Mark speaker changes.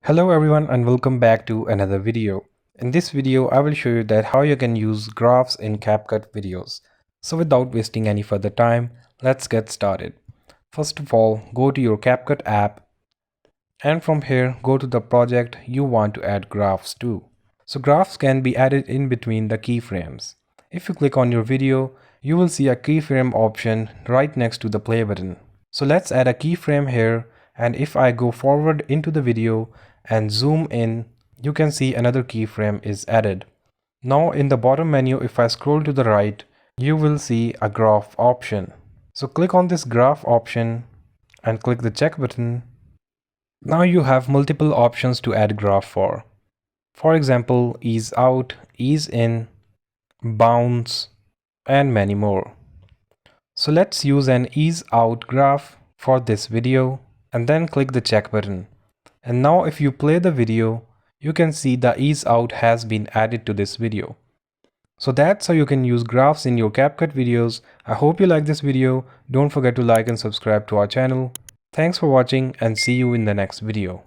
Speaker 1: Hello everyone and welcome back to another video. In this video I will show you that how you can use graphs in CapCut videos. So without wasting any further time, let's get started. First of all, go to your CapCut app and from here go to the project you want to add graphs to. So graphs can be added in between the keyframes. If you click on your video, you will see a keyframe option right next to the play button. So let's add a keyframe here, and if I go forward into the video and zoom in, you can see another keyframe is added. Now in the bottom menu, if I scroll to the right, you will see a graph option. So click on this graph option and click the check button. Now you have multiple options to add graph for. For example, ease out, ease in, bounce, and many more. So let's use an ease out graph for this video and then click the check button. And now if you play the video, you can see the ease out has been added to this video. So that's how you can use graphs in your CapCut videos. I hope you like this video. Don't forget to like and subscribe to our channel. Thanks for watching and see you in the next video.